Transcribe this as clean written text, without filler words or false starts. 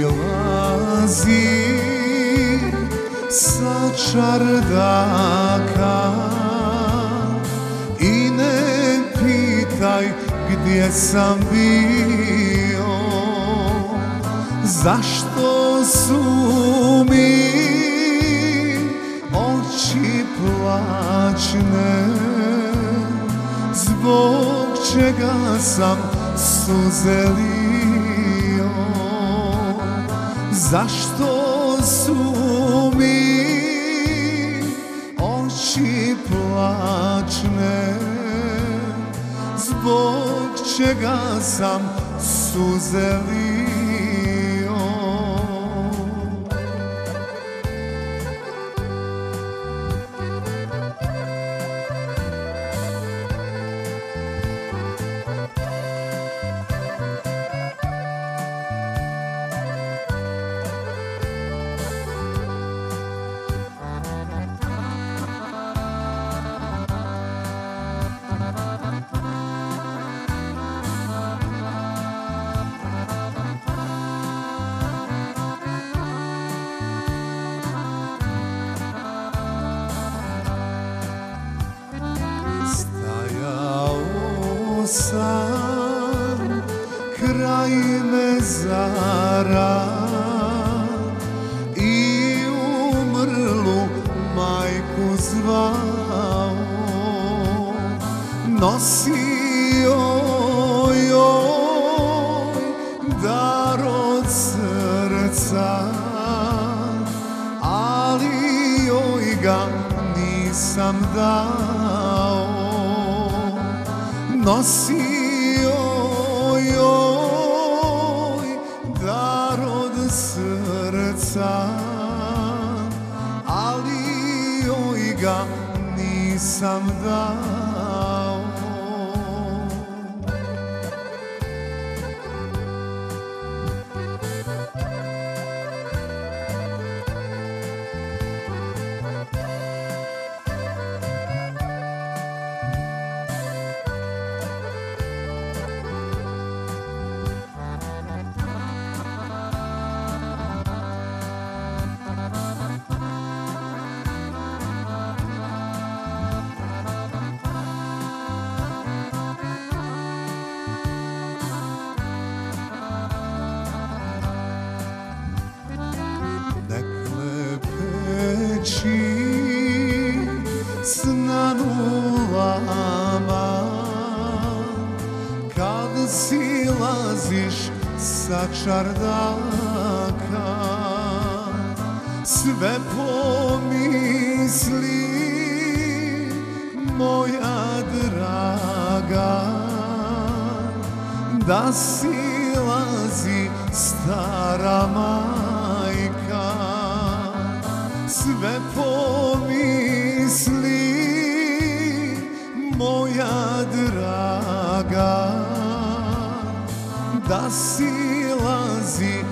silazi sa čardaka i ne pitaj gdje sam bio, zašto su mi oči plačne, zbog čega sam suze lio, zašto su mi oči plačne, zbog čega sam suze lio. Sam kraj mezara i umrlu majku zvao, nosio joj dar od srca, ali joj ga nisam dao. Nosio joj dar od srca, ali joj ga nisam dao. S nanulama kad silaziš sa čardaka, sve pomisli moja draga, da silazi stara majka. Sve pomisli moja draga, da silazi